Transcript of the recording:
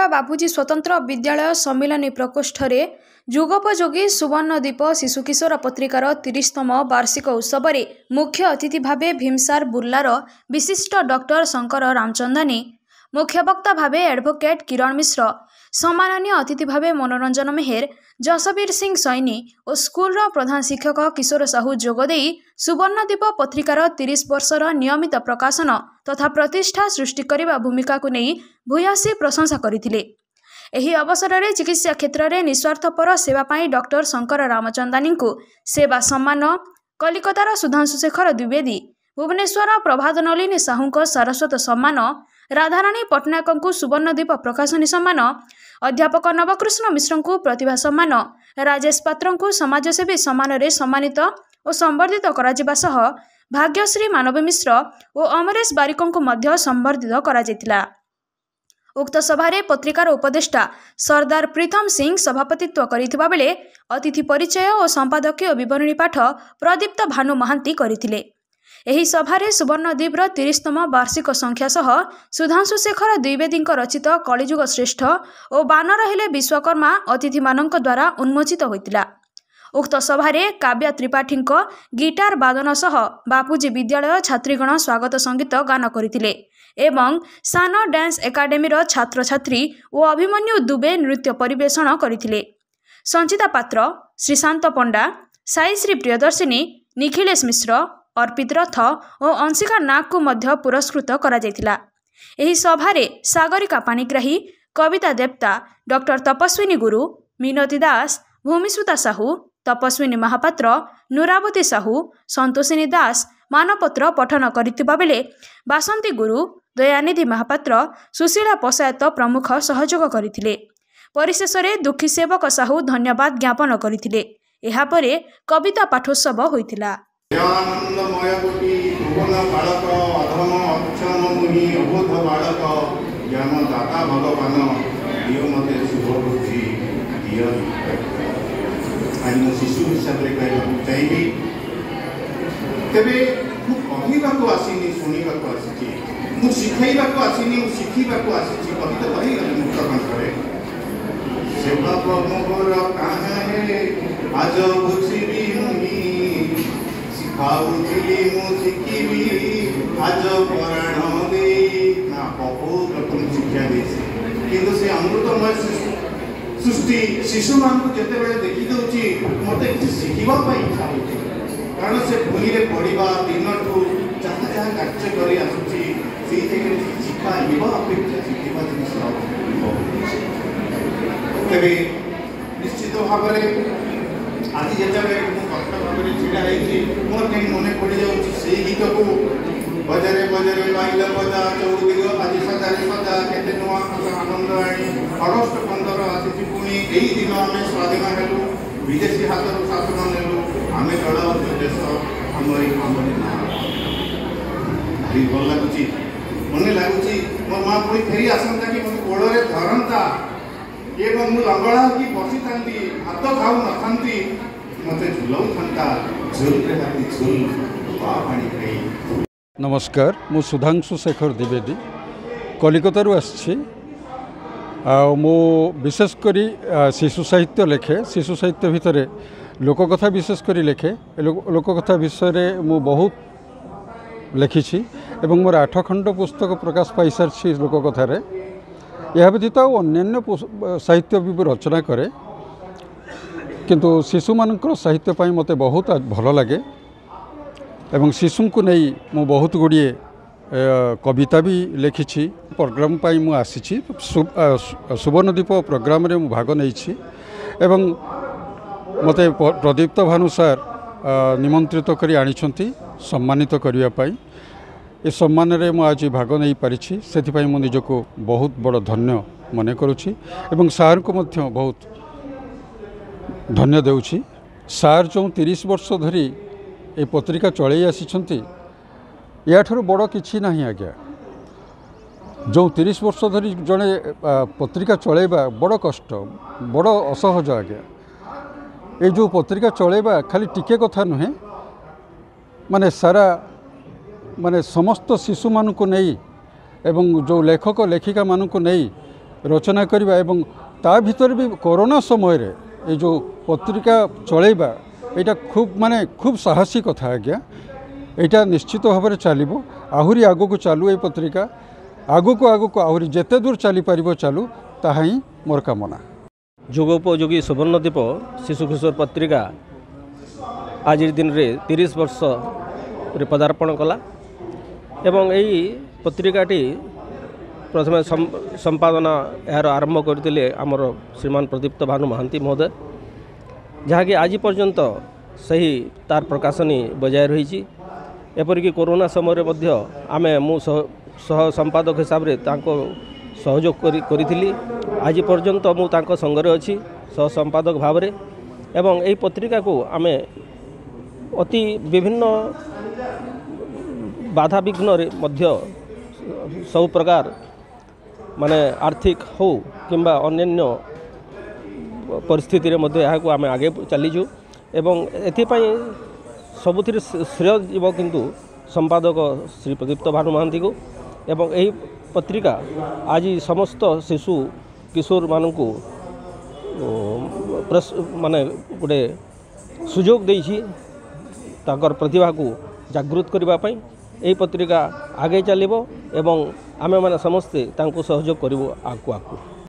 बरगड़ बापूजी स्वतंत्र विद्यालय सम्मिलनी प्रकोष्ठ में जुगोपयोगी सुवर्णद्वीप शिशु किशोर पत्रिकार 30तम वार्षिक उत्सव में मुख्य अतिथि भावे भीमसार बुर्लार विशिष्ट डॉक्टर शंकर रामचंदानी, मुख्य वक्ता भावे एडवोकेट किरण मिश्र, सम्माननीय अतिथि भावे मनोरंजन मेहर, जसवीर सिंह सैनी और स्कूल प्रधान शिक्षक किशोर साहू जोगदे सुवर्णद्वीप पत्रिकार 30 वर्षर नियमित प्रकाशन तथा प्रतिष्ठा सृष्टि करने भूमिका को नहीं भूयसी प्रशंसा करथिले। एही अवसर में चिकित्सा क्षेत्र में निस्वार्थपर सेवा पाई डॉक्टर शंकर रामचंदानी को सेवा सम्मान, कलिकतार सुधांशुशेखर द्विवेदी, भुवनेश्वर प्रभात नलिनी साहू को सारस्वत सम्मान, राधाराणी पट्टनायक को सुवर्णद्वीप प्रकाशनी सम्मान, अध्यापक नवकृष्ण मिश्र को प्रतिभा सम्मान, राजेश पात्र को समाजसेवी सम्मान में सम्मानित और संवर्धित करा सह भाग्यश्री मानव मिश्र और अमरेश बारिक को मध्य संवर्धित करा। उक्त सभारे पत्रिकार उपदेष्टा सरदार प्रीतम सिंह सभापतित्व करिथिबा बेले अतिथि परिचय और संपादकीय विवरणी पाठ प्रदीप्त भानु महांती करिथिले। एही सभारे सुवर्णद्वीपर 30तम वार्षिक संख्या सह सुधांशुशेखर द्विवेदी रचित कलिजुग श्रेष्ठ और बानर हेले विश्वकर्मा अतिथि मानक द्वारा उन्मोचित होइतिला। उक्त सभारे काव्या त्रिपाठी गिटार वादन सह बापूजी विद्यालय छात्रीगण स्वागत संगीत गान करथिले एवं सान डांस एकाडेमीर छात्र छात्री और अभिमन्यु दुबे नृत्य परिवेषण करथिले। संचिता पात्र, श्रीशांत पंडा, साईश्री प्रियदर्शिनी, निखिलेश मिश्र, अर्पित रथ और अंशिका नाग को मध्य पुरस्कृत करा जायतिला। एही सभारे सागरिका पाणिग्राही, कविता देवता, डॉक्टर तपस्विनी गुरु, मिनती दास, भूमिसुता साहू, तपस्विनी महापात्र, नुरावती साहू, संतोषिनी दास मानपत्र पठन करिथिबा बेले बासंती गुरु, दयानिधि महापात्र, सुशीला पशायत प्रमुख सहयोग करथिले। परिशेष में दुखी सेवक साहू धन्यवाद ज्ञापन करथिले। एहा परे कविता पाठोत्सव होइतिला। शिशु हिसाब से कहना चाहिए तेरे कहवा को आसनी शुणा को आसी शिखा को आसनी शिखा को आसी कही तो कही मुक्त कंठे सेवक मोर कहे आज बुझी मुनि सिखाऊली मुझी आज पराण दे ना बहुत रकम शिक्षा दे कि से अमृतमय सृष्टि शिशु मान को जिते बड़े देखी दूची मत किसी शिखा इच्छा हो कारण से भूमि में पढ़ा दिन ठू जहाँ जहाँ कार्य कर आसूसी शिखा अपेक्षा शिखा जिन तेरे निश्चित भाव में आज जिते कष्ट भाव में ढड़ा मोर कहीं मन पड़ जा गीत को बजारे बजारे बाइल बजा चौदिग आज सजारे सजा के नुआ आनंद आनी अगस्ट 15 आसी पुणी यही दिन आम स्वाधीन हेलु विदेशी हाथ शासन नेलु आम जड़बद्ध देश भारी भल लगुच मन लगुच मोर माँ पुणी फेरी आसता कि मत गोड़े धरता एवं मुझे लंगड़ा कि बसी था हाथ खाऊ न मत झुलाऊ था झुल हाथी झुल पानी खाई। नमस्कार, मु सुधांशुशेखर द्विवेदी कलिकतारू आसी मो विशेषकर शिशु साहित्य लेखे। शिशु साहित्य भितर लोककथा विशेषकर लेखे। लोककथा विषय मु बहुत लिखी एवं मोर 8 खंड पुस्तक प्रकाश पाई सारी लोककथार। यह व्यतीत अन्य साहित्य भी रचना करे किंतु शिशु मानकर साहित्य पाई मते बहुत भल लगे एवं शिशु को नहीं मु बहुत गुड़िए कविता भी लिखी। प्रोग्राम पाई मु आसी सुवर्णद्वीप प्रोग्राम रे मु भाग नहीं एवं मते प्रदीप्त भानु सर निमंत्रित करी आनिछंती सम्मानित करिया पाई। ए सम्मान रे मु आज भाग नहीं पारिछि सेथि मु निजको बहुत बड़ धन्य मने करुछि एवं सार को मध्य बहुत धन्य देउछि। सार जो 30 वर्ष धरी ए पत्रिका चलई आसी या बड़ कि ना आज्ञा। जो 30 वर्ष धरी जड़े पत्रिका चलैबा बड़ कष्ट बड़ असहज आज्ञा। ये जो पत्रिका चलैबा खाली टिके कथा नुहे माने सारा माने समस्त शिशु मानू को नहीं एवं जो लेखक लेखिका मानू को नहीं रचना करवा एवं ता भीतर भी कोरोना समय रे ये जो पत्रिका चलैबा यहाँ खूब साहसी कथा आज्ञा यहाँ निश्चित भाव में चलो आहरी आग को चालू ये पत्रिका आग को आहरी जेते दूर चली पार चालू ताहा ही मोर कामना। जुगोपयोगी सुवर्णदीप शिशु किशोर पत्रिका आज दिन में 30 वर्ष रे पदार्पण कला एवं यही पत्रिकाटी प्रथम संपादना यार आरंभ करते आमर श्रीमान प्रदीप्त भानु महांती महोदय जहाँकि आज पर्यंत सही तार प्रकाशनी बजाय रही एपरिक कोरोना समय आमे मु सह संपादक हिसाब से सहयोग करी आज पर्यंत मु तांको संगरे अच्छी सह संपादक भाव में एवं यही पत्रिका को आमे अति विभिन्न बाधा विघ्न मध्य सब प्रकार माने आर्थिक हो किंबा अन्य परिस्थिति रे मध्य यहाँ आम आगे चलीजु एवं एथिपाई सबुथिर श्रेय जीव किंतु संपादक श्री प्रदीप्त भानु महांती को एवं यही पत्रिका आज समस्त शिशु किशोर मानू माने गोटे सुजोग देछि ताकर प्रतिभा को जागृत करने यही पत्रिका आगे चलो एवं आमे माने समस्ते तांको सहयोग करिवो आकु आकु।